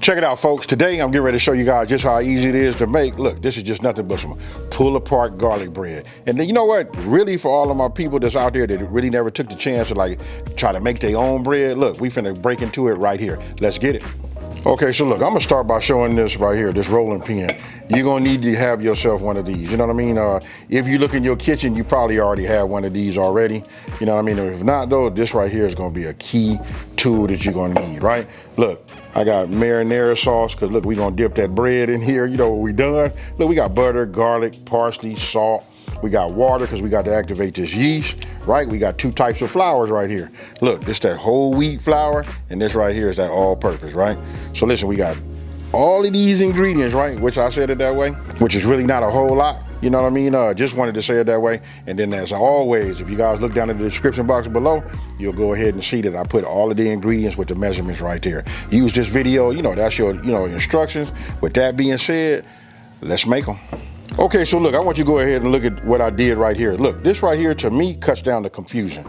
Check it out, folks. Today I'm getting ready to show you guys just how easy it is to make. Look, this is just nothing but some pull apart garlic bread. And then you know what? Really, for all of my people that's out there that really never took the chance to like try to make their own bread, look, we finna break into it right here. Let's get it. Okay, so look, I'm gonna start by showing this right here, this rolling pin. You're gonna need to have yourself one of these, you know what I mean? If you look in your kitchen, you probably already have one of these already, you know what I mean? If not though, this right here is gonna be a key tool that you're gonna need, right? Look, I got marinara sauce, cause look, we gonna dip that bread in here, you know what we done. Look, we got butter, garlic, parsley, salt. We got water, because we got to activate this yeast, right? We got two types of flours right here. Look, this that whole wheat flour, and this right here is that all-purpose, right? So listen, we got all of these ingredients, right? Which I said it that way, which is really not a whole lot, you know what I mean? Just wanted to say it that way. And then as always, if you guys look down in the description box below, you'll go ahead and see that I put all of the ingredients with the measurements right there. Use this video, you know, that's your, instructions. With that being said, let's make them. Okay, so look, I want you to go ahead and look at what I did right here. Look, this right here to me cuts down the confusion.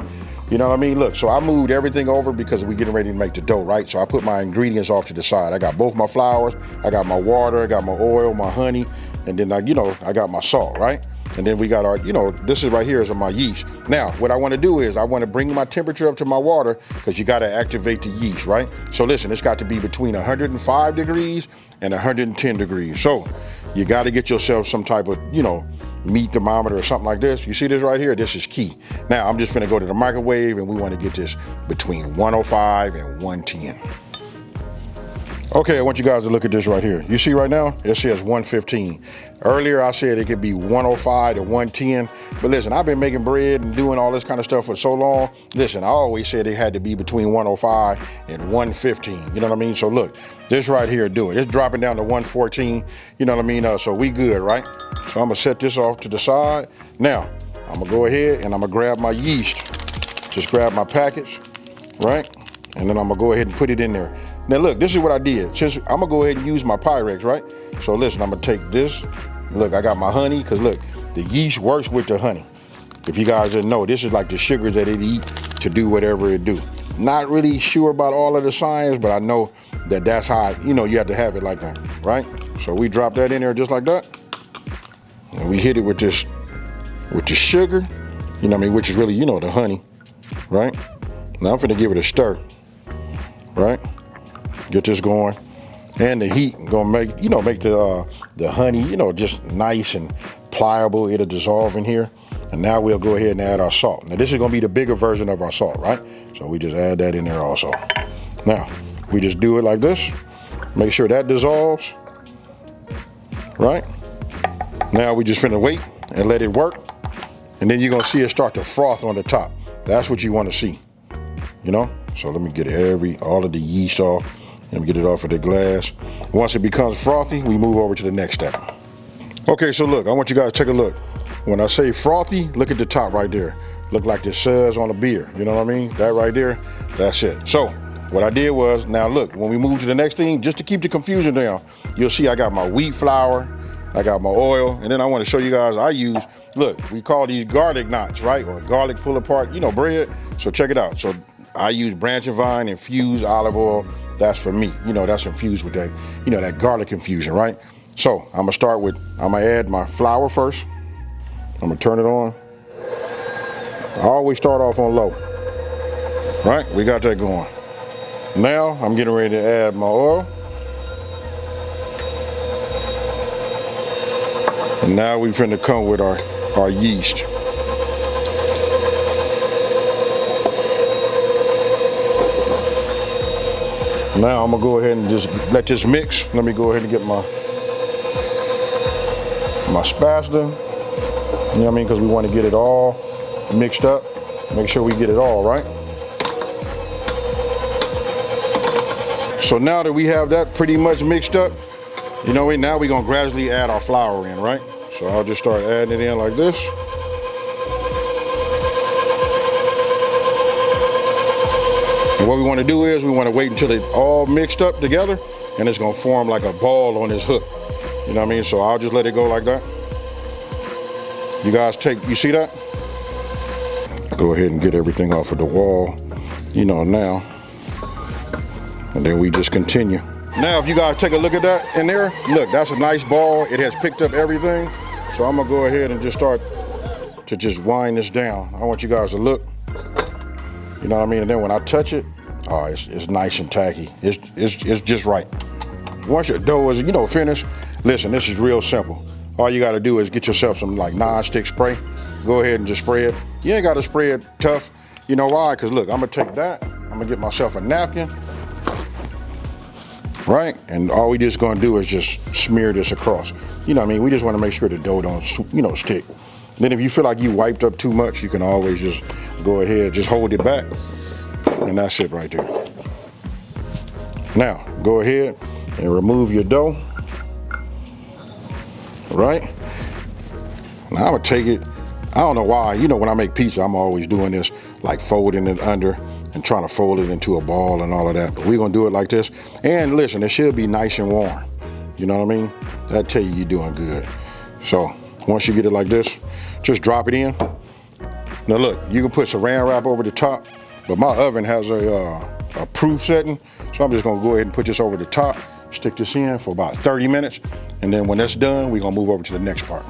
You know what I mean? Look, so I moved everything over because we're getting ready to make the dough, right? So I put my ingredients off to the side. I got both my flours, I got my water, I got my oil, my honey, and then I got my salt, right? And then we got our, this is right here is my yeast. Now, what I want to do is I want to bring my temperature up to my water because you got to activate the yeast, right? So listen, it's got to be between 105 degrees and 110 degrees. So you got to get yourself some type of, meat thermometer or something like this. You see this right here? This is key. Now, I'm just going to go to the microwave and we want to get this between 105 and 110. Okay, I want you guys to look at this right here. You see right now, it says 115. Earlier I said it could be 105 to 110, but listen, I've been making bread and doing all this kind of stuff for so long. Listen, I always said it had to be between 105 and 115, you know what I mean? So look, this right here do it. It's dropping down to 114, you know what I mean? So we good, right? So I'm gonna set this off to the side. Now, I'm gonna go ahead and I'm gonna grab my yeast. Just grab my package, right? And then I'm gonna go ahead and put it in there. Now look, this is what I did. Since I'm gonna go ahead and use my Pyrex, right? So listen, I'm gonna take this. Look, I got my honey, cause look, the yeast works with the honey. If you guys didn't know, this is like the sugars that it eat to do whatever it do. Not really sure about all of the science, but I know that that's how, you have to have it like that, right? So we drop that in there just like that. And we hit it with this, with the sugar, you know what I mean? Which is really, the honey, right? Now I'm finna give it a stir, right? Get this going, and the heat gonna make the honey just nice and pliable. It'll dissolve in here, and now we'll go ahead and add our salt. Now this is gonna be the bigger version of our salt, right? So we just add that in there also. Now we just do it like this. Make sure that dissolves, right? Now we just finna wait and let it work, and then you're gonna see it start to froth on the top. That's what you want to see, So let me get all of the yeast off. Let me get it off of the glass. Once it becomes frothy, we move over to the next step. Okay, so look, I want you guys to take a look. When I say frothy, look at the top right there. Look like the suds on a beer, you know what I mean? That right there, that's it. So what I did was, now look, when we move to the next thing, just to keep the confusion down, you'll see I got my wheat flour, I got my oil, and then I want to show you guys I use, look, we call these garlic knots, right? Or garlic pull apart, bread. So check it out. So I use branch and vine infused olive oil. That's for me, that's infused with that, that garlic infusion, right? So I'm gonna add my flour first. I'm gonna turn it on. I always start off on low, right? We got that going. Now I'm getting ready to add my oil. And now we finna come with our yeast. Now I'm gonna go ahead and just let this mix. Let me go ahead and get my spatula. You know what I mean? Because we want to get it all mixed up. Make sure we get it all right. So now that we have that pretty much mixed up, now we're gonna gradually add our flour in, right? So I'll just start adding it in like this. And what we want to do is we want to wait until it's all mixed up together, and it's going to form like a ball on this hook. You know what I mean? So I'll just let it go like that. You guys you see that? Go ahead and get everything off of the wall, now. And then we just continue. Now, if you guys take a look at that in there, look, that's a nice ball. It has picked up everything. So I'm gonna go ahead and just start to just wind this down. I want you guys to look, you know what I mean? And then when I touch it, oh, it's nice and tacky. It's just right. Once your dough is, you know, finished, listen, this is real simple. All you gotta do is get yourself some like non-stick spray. Go ahead and just spray it. You ain't gotta spray it tough. You know why? Cause look, I'm gonna take that, I'm gonna get myself a napkin, right? And all we just gonna do is just smear this across. You know what I mean? We just wanna make sure the dough don't, you know, stick. Then if you feel like you wiped up too much, you can always just go ahead, just hold it back, and that's it right there. Now, go ahead and remove your dough, right? Now I'm gonna take it, I don't know why, you know, when I make pizza, I'm always doing this, like folding it under and trying to fold it into a ball and all of that, but we're gonna do it like this. And listen, it should be nice and warm. You know what I mean? That'll tell you you're doing good. So once you get it like this, just drop it in. Now look, you can put saran wrap over the top, but my oven has a proof setting, so I'm just gonna go ahead and put this over the top, stick this in for about 30 minutes, and then when that's done, we're gonna move over to the next part.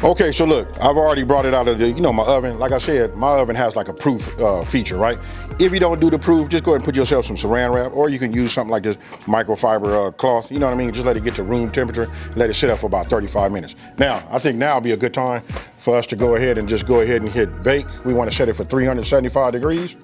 Okay, so look, I've already brought it out of the, you know, my oven. Like I said, my oven has like a proof feature, right? If you don't do the proof, just go ahead and put yourself some saran wrap, or you can use something like this microfiber cloth, you know what I mean? Just let it get to room temperature, let it sit up for about 35 minutes. Now, I think now would be a good time for us to go ahead and just go ahead and hit bake. We want to set it for 375 degrees,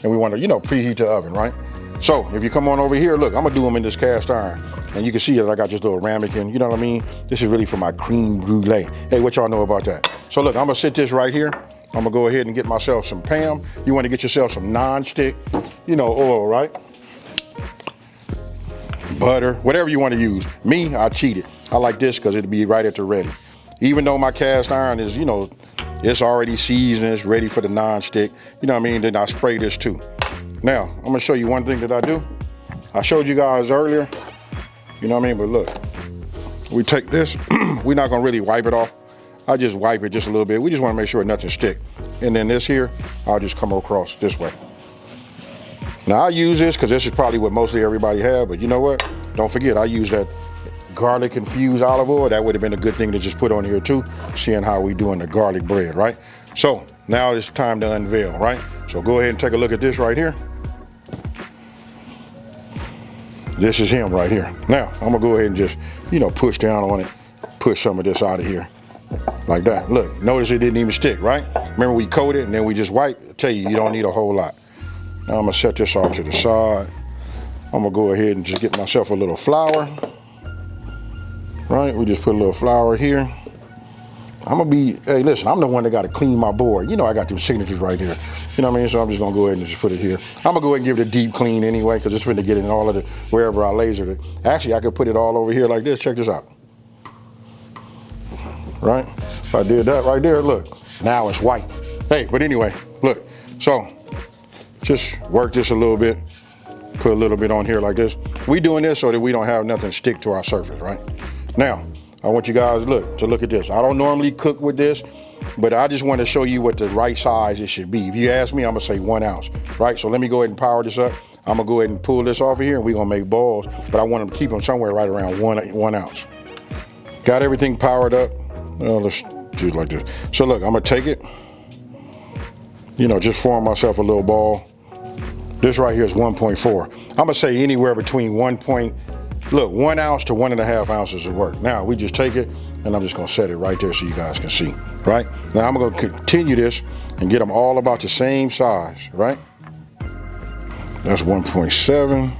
and we want to, you know, preheat the oven, right? So if you come on over here, look, I'm gonna do them in this cast iron. And you can see that I got this little ramekin, you know what I mean? This is really for my creme brulee. Hey, what y'all know about that? So look, I'm gonna sit this right here. I'm gonna go ahead and get myself some Pam. You wanna get yourself some non-stick, you know, oil, right? Butter, whatever you wanna use. Me, I cheated. I like this because it'll be right at the ready. Even though my cast iron is, you know, it's already seasoned, it's ready for the non-stick, you know what I mean? Then I spray this too. Now, I'm gonna show you one thing that I do. I showed you guys earlier, you know what I mean? But look, we take this, we're not gonna really wipe it off. I just wipe it just a little bit. We just wanna make sure nothing stick. And then this here, I'll just come across this way. Now I use this because this is probably what mostly everybody have, but you know what? Don't forget, I use that garlic infused olive oil. That would have been a good thing to just put on here too, seeing how we doing the garlic bread, right? So now it's time to unveil, right? So go ahead and take a look at this right here. This is him right here. Now, I'm gonna go ahead and just, you know, push down on it, push some of this out of here, like that. Look, notice it didn't even stick, right? Remember we coated and then we just wipe? I tell you, you don't need a whole lot. Now I'm gonna set this off to the side. I'm gonna go ahead and just get myself a little flour, right? We just put a little flour here. I'm gonna be, hey, listen, I'm the one that gotta clean my board. You know I got them signatures right here. You know what I mean? So I'm just gonna go ahead and just put it here. I'm gonna go ahead and give it a deep clean anyway, because it's finna get in all of the, wherever I lasered it. Actually, I could put it all over here like this. Check this out. Right? If I did that right there, look, now it's white. Hey, but anyway, look, so just work this a little bit, put a little bit on here like this. We doing this so that we don't have nothing stick to our surface, right? Now, I want you guys to look at this. I don't normally cook with this, but I just want to show you what the right size it should be. If you ask me, I'm gonna say 1 ounce, right? So let me go ahead and power this up. I'm gonna go ahead and pull this off of here and we're gonna make balls, but I want them to keep them somewhere right around 1 ounce. Got everything powered up. Well, let's do it like this. So look, I'm gonna take it, you know, just form myself a little ball. This right here is 1.4. I'm gonna say anywhere between 1 ounce to 1.5 ounces of work. Now we just take it and I'm just gonna set it right there so you guys can see, right? Now I'm gonna continue this and get them all about the same size, right? That's 1.7,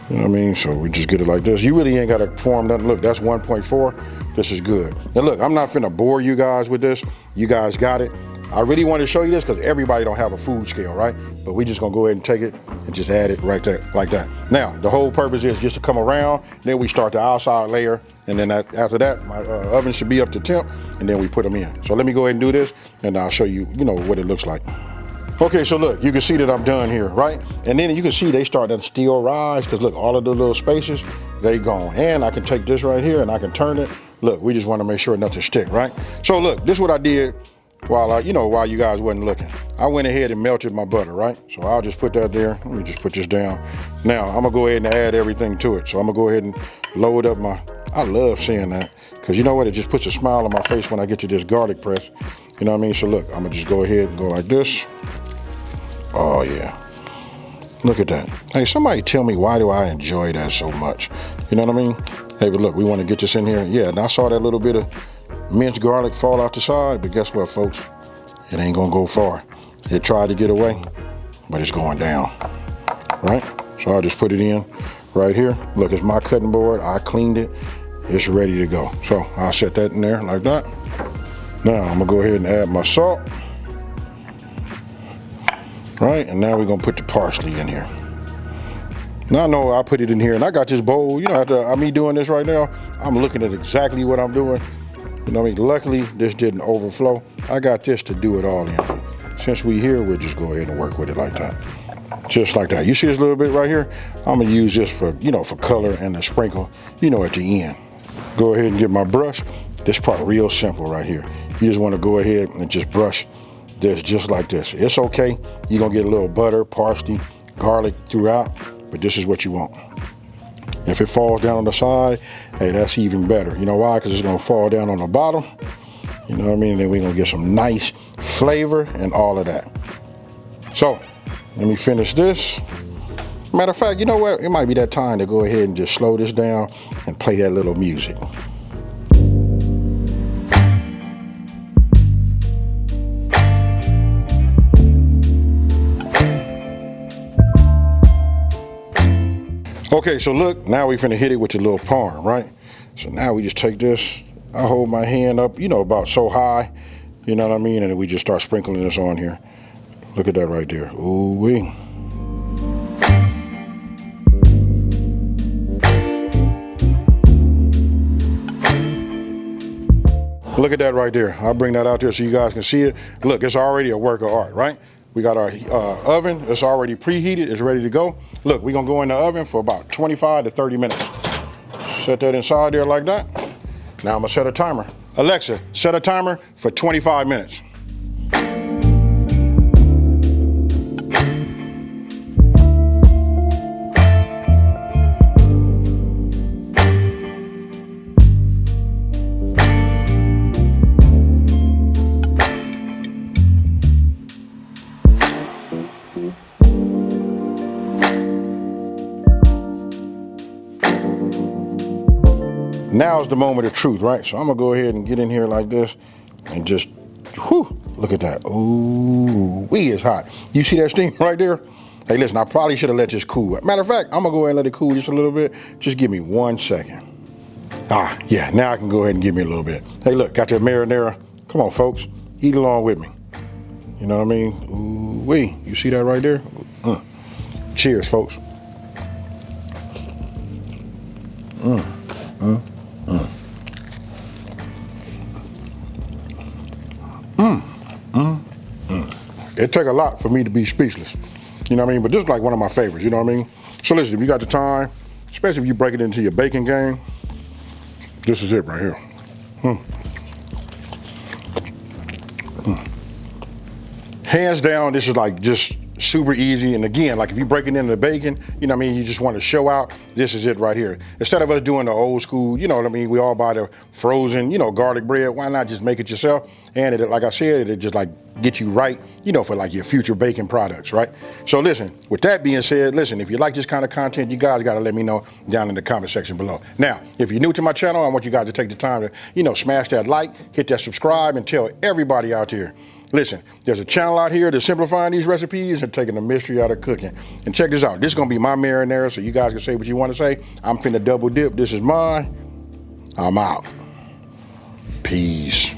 you know what I mean? So we just get it like this. You really ain't gotta form nothing. Look, that's 1.4, this is good. Now look, I'm not finna bore you guys with this. You guys got it. I really want to show you this because everybody don't have a food scale, right? But we just gonna go ahead and take it and just add it right there, like that. Now, the whole purpose is just to come around, then we start the outside layer, and then after that, my oven should be up to temp, and then we put them in. So let me go ahead and do this, and I'll show you, you know, what it looks like. Okay, so look, you can see that I'm done here, right? And then you can see they start to still rise, because look, all of the little spaces, they gone. And I can take this right here, and I can turn it. Look, we just want to make sure nothing stick, right? So look, this is what I did. while while you guys wasn't looking. I went ahead and melted my butter, right? So I'll just put that there. Let me just put this down. Now I'm gonna go ahead and add everything to it. So I'm gonna go ahead and load up I love seeing that, because you know what? It just puts a smile on my face when I get to this garlic press. You know what I mean? So look, I'm gonna just go ahead and go like this. Oh yeah. Look at that. Hey, somebody tell me, why do I enjoy that so much? You know what I mean? Hey, but look, we want to get this in here. Yeah, and I saw that little bit of minced garlic fall out the side, but guess what, folks? It ain't gonna go far. It tried to get away, but it's going down, right? So I'll just put it in right here. Look, it's my cutting board. I cleaned it. It's ready to go. So I'll set that in there like that. Now I'm gonna go ahead and add my salt. Right, and now we're gonna put the parsley in here. Now I know I put it in here, and I got this bowl. You know, after me doing this right now, I'm looking at exactly what I'm doing. You know what I mean? Luckily, this didn't overflow. I got this to do it all in. Since we here, we'll just go ahead and work with it like that. Just like that. You see this little bit right here? I'm gonna use this for, for color and a sprinkle, at the end. Go ahead and get my brush. This part real simple right here. You just wanna go ahead and just brush this just like this. It's okay. You're gonna get a little butter, parsley, garlic throughout, but this is what you want. If it falls down on the side, hey, that's even better. You know why? Because it's gonna fall down on the bottom. You know what I mean? Then we're gonna get some nice flavor and all of that. So, let me finish this. Matter of fact, you know what? It might be that time to go ahead and just slow this down and play that little music. Okay, so look, now we finna hit it with the little parm, right? So now we just take this, I hold my hand up, about so high, you know what I mean? And then we just start sprinkling this on here. Look at that right there, ooh-wee. Look at that right there. I'll bring that out there so you guys can see it. Look, it's already a work of art, right? We got our oven, it's already preheated, it's ready to go. Look, we're gonna go in the oven for about 25 to 30 minutes. Set that inside there like that. Now I'm gonna set a timer. Alexa, set a timer for 25 minutes. Now's the moment of truth, right? So I'm gonna go ahead and get in here like this and just, whew, look at that. Ooh, it's hot. You see that steam right there? Hey, listen, I probably should have let this cool. Matter of fact, I'm gonna go ahead and let it cool just a little bit. Just give me 1 second. Yeah, now I can go ahead and give me a little bit. Hey, look, got that marinara. Come on, folks, eat along with me. You know what I mean? Ooh-wee, you see that right there? Cheers, folks. It took a lot for me to be speechless. You know what I mean? But this is like one of my favorites, you know what I mean? So listen, if you got the time, especially if you break it into your baking game, this is it right here. Hands down, this is like just super easy. And again, like if you break it into the bacon, you know what I mean, you just want to show out, this is it right here. Instead of us doing the old school, you know what I mean, we all buy the frozen, garlic bread, why not just make it yourself? And it, like I said, it just like get you right, for like your future baking products, right? So listen, with that being said, listen, if you like this kind of content, you guys got to let me know down in the comment section below. Now, if you're new to my channel, I want you guys to take the time to, smash that like, hit that subscribe, and tell everybody out there. Listen, there's a channel out here that's simplifying these recipes and taking the mystery out of cooking. And check this out. This is going to be my marinara, so you guys can say what you want to say. I'm finna double dip. This is mine. I'm out. Peace.